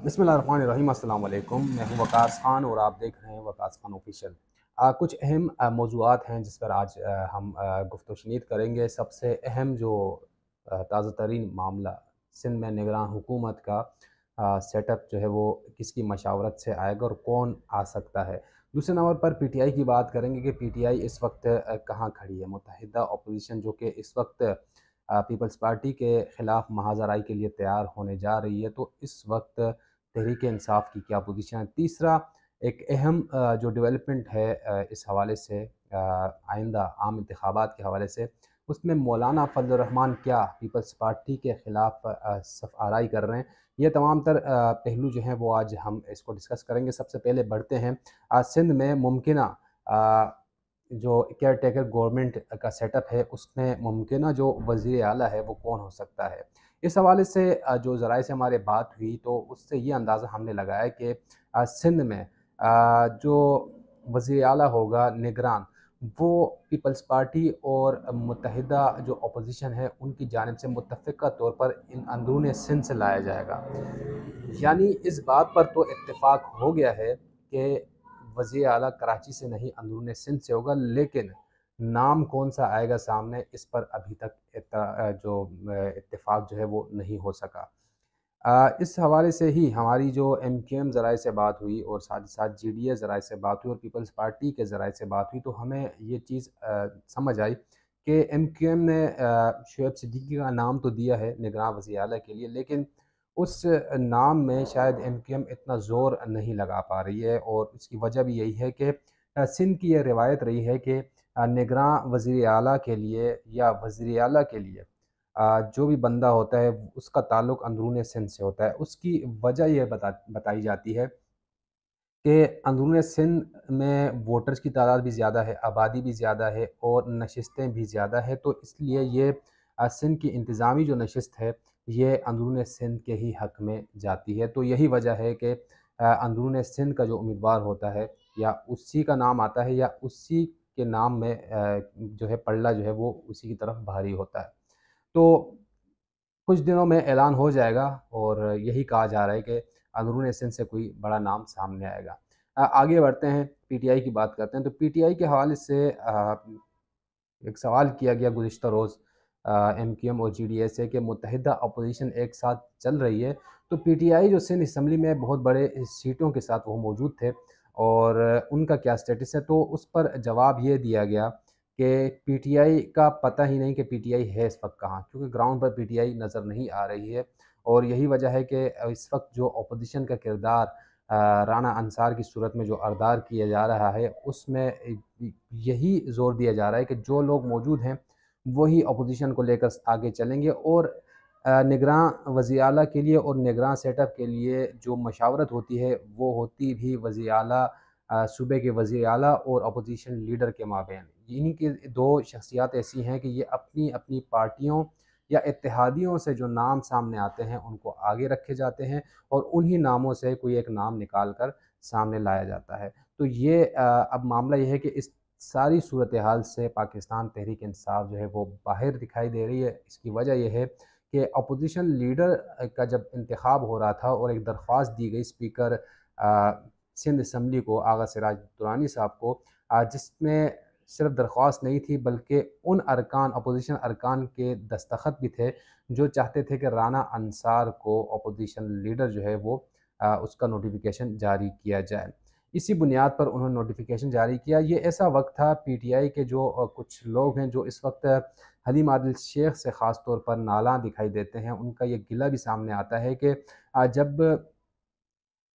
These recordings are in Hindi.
बिस्मिल्लाहिर्रहमानिर्रहीम। अस्सलाम वालेकुम। मैं हूं वकास ख़ान और आप देख रहे हैं वकास ख़ान ऑफिशियल। कुछ अहम मौज़ूआत हैं जिस पर आज हम गुफ्तगू शनीद करेंगे। सबसे अहम जो ताज़ा तरीन मामला सिंध में निगरान हुकूमत का सेटअप जो है वो किसकी मशावरत से आएगा और कौन आ सकता है। दूसरे नंबर पर पीटीआई की बात करेंगे कि पीटीआई इस वक्त कहाँ खड़ी है। मुत्तहिदा अपोजिशन जो कि इस वक्त पीपल्स पार्टी के ख़िलाफ़ महाज़राई के लिए तैयार होने जा रही है, तो इस वक्त तहरीक इंसाफ की क्या पोजीशन है। तीसरा एक अहम जो डेवलपमेंट है इस हवाले से आइंदा आम इंतखाबात के हवाले से, उसमें मौलाना फजल रहमान क्या पीपल्स पार्टी के ख़िलाफ़ सफ़ आराई कर रहे हैं। ये तमाम तर पहलू जो हैं वो आज हम इसको डिस्कस करेंगे। सबसे पहले बढ़ते हैं सिंध में मुमकिन जो केयर टेकर गवर्नमेंट का सेटअप है, उसमें मुमकिन जो वज़ीर आला है वो कौन हो सकता है। इस हवाले से जो ज़राए से हमारे बात हुई तो उससे ये अंदाज़ा हमने लगाया कि सिंध में जो वज़ीर आला होगा निगरान, वो पीपल्स पार्टी और मुत्तहिदा जो अपोजिशन है उनकी जानिब से मुत्तफ़िक़ा तौर पर इन अंदरून सिंध से लाया जाएगा। यानी इस बात पर तो इत्तेफ़ाक हो गया है कि वज़ीर आला कराची से नहीं अंदरून सिंध से होगा, लेकिन नाम कौन-सा आएगा सामने, इस पर अभी तक इत्तेफ़ाक जो है वो नहीं हो सका। इस हवाले से ही हमारी जो एमक्यूएम ज़राए से बात हुई और साथ ही साथ जीडीए ज़राए से बात हुई और पीपल्स पार्टी के ज़राए से बात हुई, तो हमें ये चीज़ समझ आई कि एमक्यूएम ने शोएब सिद्दीकी का नाम तो दिया है निगरान वज़ीर आला के लिए, लेकिन उस नाम में शायद एमक्यूएम इतना ज़ोर नहीं लगा पा रही है और उसकी वजह भी यही है कि सिंध की ये रिवायत रही है कि निगरान वज़ीर आला के लिए या वज़ीर आला के लिए जो भी बंदा होता है उसका ताल्लुक़ अंदरून सिंध से होता है। उसकी वजह ये बताई जाती है कि अंदरून सिंध में वोटर्स की तादाद भी ज़्यादा है, आबादी भी ज़्यादा है और नशिस्तें भी ज़्यादा है, तो इसलिए ये सिंध की इंतज़ामी जो नशिस्त है, ये अंदरून सिंध के ही हक़ में जाती है। तो यही वजह है कि अंदरून सिंध का जो उम्मीदवार होता है या उसी का नाम आता है या उसी के नाम में जो है पलड़ा जो है वो उसी की तरफ भारी होता है। तो कुछ दिनों में ऐलान हो जाएगा और यही कहा जा रहा है कि अंदरून सिंध से कोई बड़ा नाम सामने आएगा। आगे बढ़ते हैं, पीटीआई की बात करते हैं। तो पीटीआई के हवाले से एक सवाल किया गया गुज़िश्ता रोज़ एमक्यूएम और जीडीए से कि मुत्तहिदा अपोजिशन एक साथ चल रही है, तो पीटीआई जो सिंध असम्बली में बहुत बड़े सीटों के साथ वो मौजूद थे और उनका क्या स्टेटस है, तो उस पर जवाब ये दिया गया कि पीटीआई का पता ही नहीं कि पीटीआई है इस वक्त कहाँ, क्योंकि ग्राउंड पर पीटीआई नज़र नहीं आ रही है। और यही वजह है कि इस वक्त जो अपोजिशन का किरदार राना अंसार की सूरत में जो अरदार किया जा रहा है, उसमें यही ज़ोर दिया जा रहा है कि जो लोग मौजूद हैं वही अपोजिशन को लेकर आगे चलेंगे और निगरान वज़ीर आला के लिए और निगरान सेटअप के लिए जो मशावरत होती है वो होती भी वज़ीर आला सूबे के वज़ीर आला और अपोजिशन लीडर के माबैन। इन्हीं की दो शख्सियात ऐसी हैं कि ये अपनी अपनी पार्टियों या इत्तेहादियों से जो नाम सामने आते हैं उनको आगे रखे जाते हैं और उन्हीं नामों से कोई एक नाम निकाल कर सामने लाया जाता है। तो ये अब मामला ये है कि इस सारी सूरत हाल से पाकिस्तान तहरीक इंसाफ जो है वो बाहर दिखाई दे रही है। इसकी वजह यह है कि अपोजिशन लीडर का जब इंतखाब हो रहा था और एक दरख्वास्त दी गई स्पीकर सिंध असम्बली को आगा सिराज दुरानी साहब को, जिसमें सिर्फ दरख्वास्त नहीं थी बल्कि उन अरकान अपोजिशन अरकान के दस्तखत भी थे जो चाहते थे कि राना अंसार को अपोजिशन लीडर जो है वो उसका नोटिफिकेशन जारी किया जाए। इसी बुनियाद पर उन्होंने नोटिफिकेशन जारी किया। ये ऐसा वक्त था पीटीआई के जो कुछ लोग हैं जो इस वक्त हलीम आदिल शेख से ख़ास तौर पर नालां दिखाई देते हैं, उनका ये गिला भी सामने आता है कि जब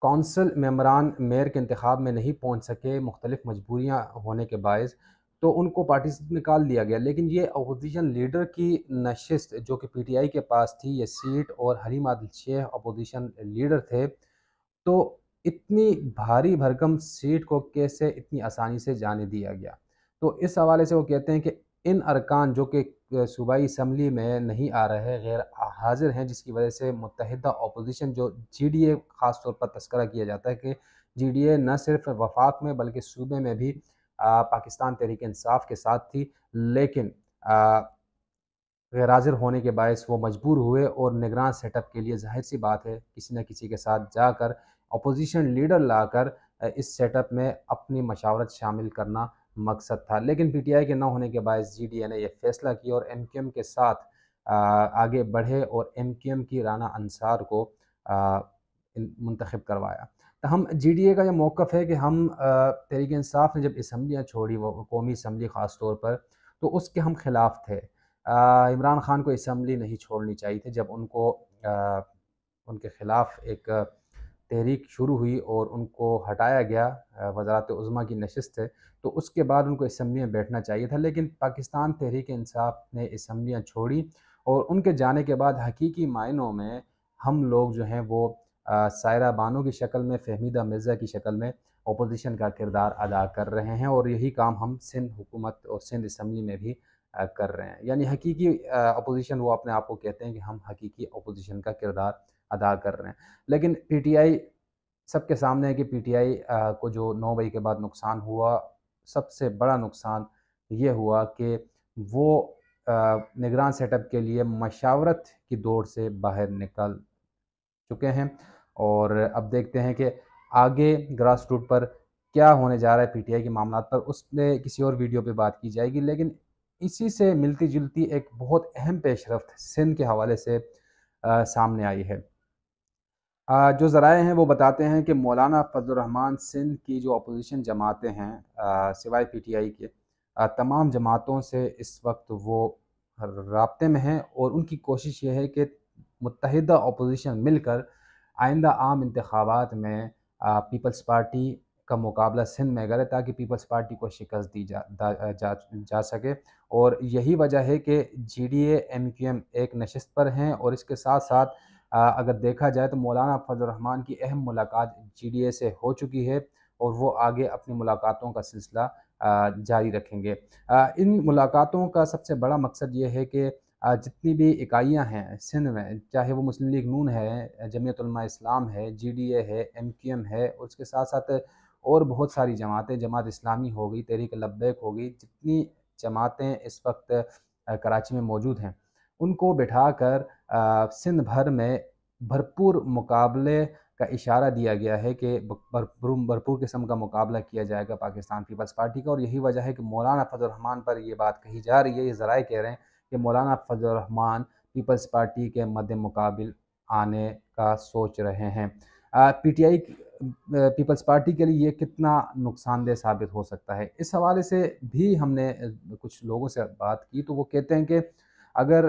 कौंसल मेंबरान मेयर के इंतखाब में नहीं पहुँच सके, मुख्तलिफ़ मजबूरियाँ होने के बायस, तो उनको पार्टी से निकाल दिया गया। लेकिन ये अपोजिशन लीडर की नशिस्त जो कि पीटीआई के पास थी, ये सीट और हलीम आदिल शेख अपोजिशन लीडर थे, तो इतनी भारी भरकम सीट को कैसे इतनी आसानी से जाने दिया गया? तो इस हवाले से वो कहते हैं कि इन अरकान जो कि सूबाई असम्बली में नहीं आ रहे, गैर हाज़िर हैं, जिसकी वजह से मुत्तहिदा अपोजिशन जो जीडीए ख़ास तौर पर तज़किरा किया जाता है कि जीडीए न सिर्फ़ वफ़ाक में बल्कि सूबे में भी पाकिस्तान तहरीक इंसाफ के साथ थी। लेकिन गैर हाज़िर होने के बायस वो मजबूर हुए और निगरान सेटअप के लिए ज़ाहिर सी बात है किसी न किसी के साथ जाकर अपोजिशन लीडर लाकर इस सेटअप में अपनी मशावरत शामिल करना मकसद था। लेकिन पीटीआई के न होने के बायस जीडीए ने यह फ़ैसला किया और एमक्यूएम के साथ आगे बढ़े और एमक्यूएम की राना अंसार को मुंतखब करवाया। तो हम जीडीए का ये मौक़िफ़ है कि हम तहरीक इंसाफ ने जब असम्बलियाँ छोड़ी, वो कौमी असम्बली ख़ास तौर पर, तो उसके हम ख़िलाफ़ थे। इमरान ख़ान को असम्बली नहीं छोड़नी चाहिए थी। जब उनको उनके ख़िलाफ़ एक तहरीक शुरू हुई और उनको हटाया गया, वज़ारत उज़्मा की नशिस्त है, तो उसके बाद उनको असम्बली में बैठना चाहिए था। लेकिन पाकिस्तान तहरीक इंसाफ ने असम्बलियाँ छोड़ी और उनके जाने के बाद हकीकी मायनों में हम लोग जो हैं वो सायरा बानो की शक्ल में, फ़हमीदा मिर्ज़ा की शक्ल में अपोज़िशन का किरदार अदा कर रहे हैं और यही काम हम सिंध हुकूमत और सिंध असम्बली में भी कर रहे हैं। यानी हकीकी अपोज़िशन वो अपने आप को कहते हैं कि हम हकीकी अपोज़िशन का किरदार अदा कर रहे हैं। लेकिन पीटीआई सबके सामने है कि पीटीआई को जो 9 मई के बाद नुकसान हुआ, सबसे बड़ा नुकसान ये हुआ कि वो निगरान सेटअप के लिए मशावरत की दौड़ से बाहर निकल चुके हैं और अब देखते हैं कि आगे ग्रास रूट पर क्या होने जा रहा है पीटीआई के मामलात पर, उस पे किसी और वीडियो पे बात की जाएगी। लेकिन इसी से मिलती-जुलती एक बहुत अहम पेशरफ़्त सिंध के हवाले से सामने आई है। जो ज़राए हैं वो बताते हैं कि मौलाना फज़लुर रहमान सिंध की जो अपोज़िशन जमातें हैं सिवाय पीटीआई के, तमाम जमातों से इस वक्त वो राब्ते में हैं और उनकी कोशिश ये है कि मुत्तहिदा अपोज़िशन मिलकर आइंदा आम इंतखाबात में पीपल्स पार्टी का मुकाबला सिंध में करे ताकि पीपल्स पार्टी को शिकस्त दी जा सके। और यही वजह है कि जीडीए एमक्यूएम एक नशिस्त पर हैं और इसके साथ साथ अगर देखा जाए तो मौलाना फज़लुर रहमान की अहम मुलाकात जीडीए से हो चुकी है और वो आगे अपनी मुलाकातों का सिलसिला जारी रखेंगे। इन मुलाकातों का सबसे बड़ा मकसद ये है कि जितनी भी इकाइयाँ हैं सिंध में, चाहे वो मुस्लिम लीग नून है, जमीयत उलमा इस्लाम है, जीडीए है, एमक्यूएम है, और उसके साथ-साथ और बहुत सारी जमातें, जमात इस्लामी हो गई, तहरीक लब्बैक हो गई, जितनी जमातें इस वक्त कराची में मौजूद हैं, उनको बिठाकर सिंध भर में भरपूर मुकाबले का इशारा दिया गया है कि भरपूर किस्म का मुकाबला किया जाएगा पाकिस्तान पीपल्स पार्टी का। और यही वजह है कि मौलाना फज़लुर रहमान पर ये बात कही जा रही है, ये ज़राए कह रहे हैं कि मौलाना फज़लुर रहमान पीपल्स पार्टी के मद्दे मुकाबिल आने का सोच रहे हैं। पीटीआई पीपल्स पार्टी के लिए ये कितना नुकसानदेह साबित हो सकता है, इस हवाले से भी हमने कुछ लोगों से बात की, तो वो कहते हैं कि अगर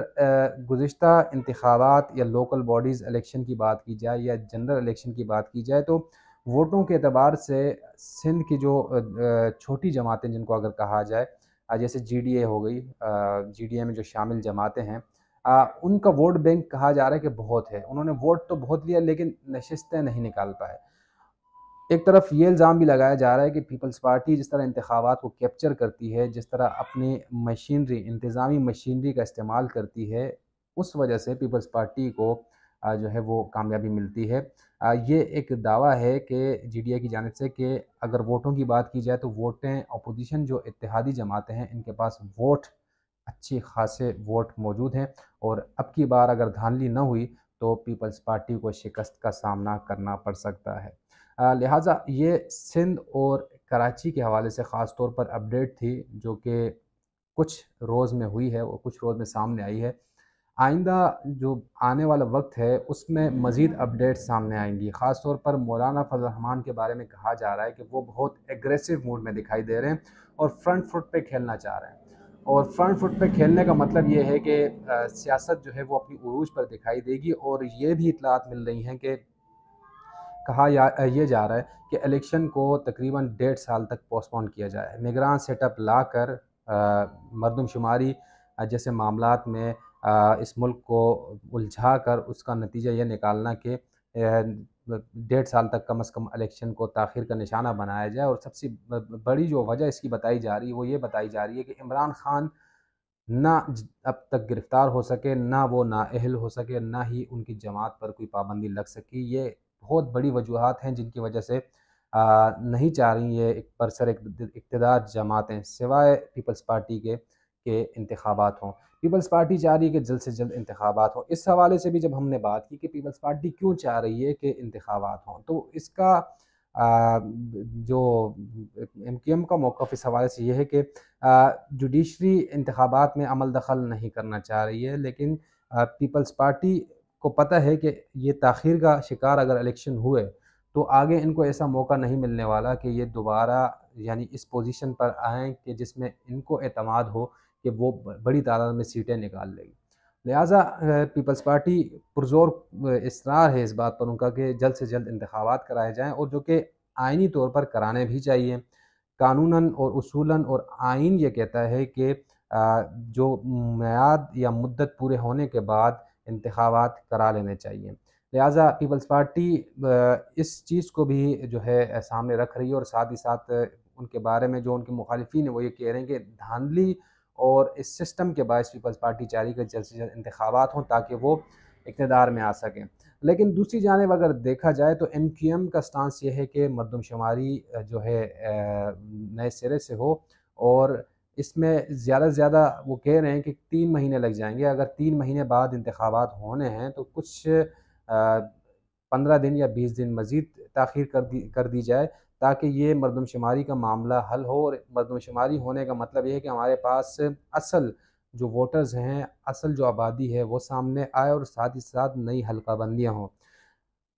गुज़िश्ता इंतखाबात या लोकल बॉडीज़ इलेक्शन की बात की जाए या जनरल इलेक्शन की बात की जाए, तो वोटों के एतबार से सिंध की जो छोटी जमातें जिनको अगर कहा जाए, जैसे जीडीए हो गई, जीडीए में जो शामिल जमातें हैं, उनका वोट बैंक कहा जा रहा है कि बहुत है। उन्होंने वोट तो बहुत लिया लेकिन नशिस्तें नहीं निकाल पाए। एक तरफ ये इल्ज़ाम भी लगाया जा रहा है कि पीपल्स पार्टी जिस तरह इंतखाबात को कैप्चर करती है, जिस तरह अपनी मशीनरी, इंतज़ामी मशीनरी का इस्तेमाल करती है, उस वजह से पीपल्स पार्टी को जो है वो कामयाबी मिलती है। ये एक दावा है कि जीडीए की जानिब से कि अगर वोटों की बात की जाए तो वोटें अपोजिशन जो इत्तेहादी जमातें हैं, इनके पास वोट अच्छी खासे वोट मौजूद हैं और अब की बार अगर धांधली न हुई तो पीपल्स पार्टी को शिकस्त का सामना करना पड़ सकता है। लिहाजा ये सिंध और कराची के हवाले से ख़ास तौर पर अपडेट थी जो कि कुछ रोज़ में हुई है और कुछ रोज़ में सामने आई है। आइंदा जो आने वाला वक्त है उसमें मज़ीद अपडेट सामने आएंगी। ख़ास तौर पर मौलाना फज़ल रहमान के बारे में कहा जा रहा है कि वो बहुत एग्रेसिव मूड में दिखाई दे रहे हैं और फ्रंट फुट पे खेलना चाह रहे हैं। और फ्रंट फुट पे खेलने का मतलब ये है कि सियासत जो है वो अपनी उरूज पर दिखाई देगी। और ये भी इतलात मिल रही हैं कि ये जा रहा है कि इलेक्शन को तकरीबन 1.5 साल तक पोस्टपोन किया जाए। निगरान सेटअप लाकर मरदमशुमारी जैसे मामलात में इस मुल्क को उलझा कर उसका नतीजा ये निकालना कि 1.5 साल तक कम से कम इलेक्शन को ताख़ीर का निशाना बनाया जाए। और सबसे बड़ी जो वजह इसकी बताई जा रही है वो ये बताई जा रही है कि इमरान ख़ान ना अब तक गिरफ़्तार हो सके, ना वो नाअहल हो सके, ना ही उनकी जमात पर कोई पाबंदी लग सकी। ये बहुत बड़ी वजूहात हैं जिनकी वजह से नहीं चाह रही ये एक बरसर इक़्तिदार जमातें सिवाय पीपल्स पार्टी के के इंतखाबात हों। पीपल्स पार्टी चाह रही है कि जल्द से जल्द इंतखाबात हों। इस हवाले से भी जब हमने बात की कि पीपल्स पार्टी क्यों चाह रही है कि इंतखाबात हों, तो इसका जो एमक्यूएम का मौक़िफ़ इस हवाले से ये है कि जुडिशरी इंतखाबात में अमल दखल नहीं करना चाह रही है, लेकिन पीपल्स पार्टी को पता है कि ये ताख़ीर का शिकार अगर इलेक्शन हुए तो आगे इनको ऐसा मौका नहीं मिलने वाला कि ये दोबारा यानी इस पोजीशन पर आएँ कि जिसमें इनको एतमाद हो कि वो बड़ी तादाद में सीटें निकाल लेगी। लिहाज़ा पीपल्स पार्टी पुरज़ोर इसरार है इस बात पर उनका कि जल्द से जल्द इंतखाबात कराए जाएँ और जो कि आइनी तौर पर कराने भी चाहिए। कानूनन और उसूलन और आइन ये कहता है कि जो मियाद या मुद्दत पूरे होने के बाद इंतखाबात करा लेने चाहिए। लिहाज़ा पीपल्स पार्टी इस चीज़ को भी जो है सामने रख रही है और साथ ही साथ उनके बारे में जो उनके मुखालिफिन हैं वो ये कह रहे हैं कि धांधली और इस सिस्टम के बायस पीपल्स पार्टी चाह रही है कि जल्द से जल्द इंतखाबात हों ताकि वो इक़्तिदार में आ सकें। लेकिन दूसरी जानिब अगर देखा जाए तो एमक्यूएम का स्टांस ये है कि मरदमशुमारी जो है नए सिरे से हो और इसमें ज़्यादा से ज़्यादा वो कह रहे हैं कि 3 महीने लग जाएँगे। अगर 3 महीने बाद इंतखाबात होने हैं तो कुछ 15 दिन या 20 दिन मज़ीद ताख़ीर कर दी जाए ताकि ये मरदमशुमारी का मामला हल हो। और मरदमशुमारी होने का मतलब ये है कि हमारे पास असल जो वोटर्स हैं, असल जो आबादी है वो सामने आए और साथ ही साथ नई हल्का बंदियाँ हों।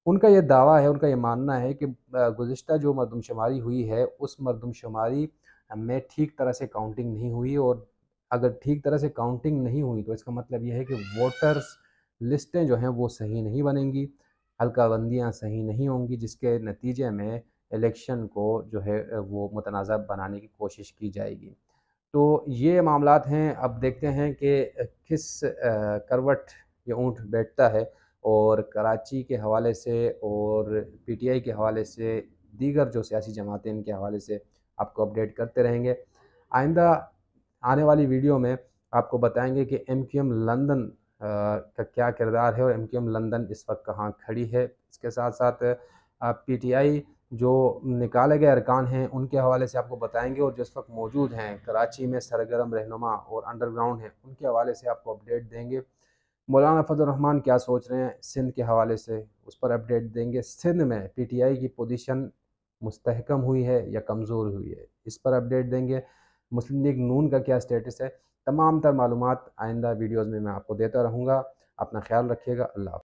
उनका ये दावा है, उनका ये मानना है कि गुज़िश्ता जो मरदमशुमारी हुई है, उस मरदमशुमारी में ठीक तरह से काउंटिंग नहीं हुई और अगर ठीक तरह से काउंटिंग नहीं हुई तो इसका मतलब ये है कि वोटर्स लिस्टें जो हैं वो सही नहीं बनेंगी, हल्का बंदियाँ सही नहीं होंगी, जिसके नतीजे में इलेक्शन को जो है वो मुतनाज़ बनाने की कोशिश की जाएगी। तो ये मामलात हैं, अब देखते हैं कि किस करवट ये ऊँट बैठता है और कराची के हवाले से और पीटीआई के हवाले से, दीगर जो सियासी जमातें इनके हवाले से आपको अपडेट करते रहेंगे। आइंदा आने वाली वीडियो में आपको बताएँगे कि एमक्यूएम लंदन का क्या किरदार है और एमक्यूएम लंदन इस वक्त कहाँ खड़ी है। इसके साथ-साथ पीटीआई जो निकाले गए अरकान हैं उनके हवाले से आपको बताएँगे और जिस वक्त मौजूद हैं कराची में सरगर्म रहनुमा और अंडरग्राउंड हैं, उनके हवाले से आपको अपडेट देंगे। मौलाना फजल रहमान क्या सोच रहे हैं सिंध के हवाले से, उस पर अपडेट देंगे। सिंध में पीटीआई की पोजीशन मुस्तहकम हुई है या कमज़ोर हुई है, इस पर अपडेट देंगे। मुस्लिम लीग नून का क्या स्टेटस है, तमाम तर मालूमात आइंदा वीडियोज़ में मैं आपको देता रहूँगा। अपना ख्याल रखिएगा। अल्लाह हाफ़िज़।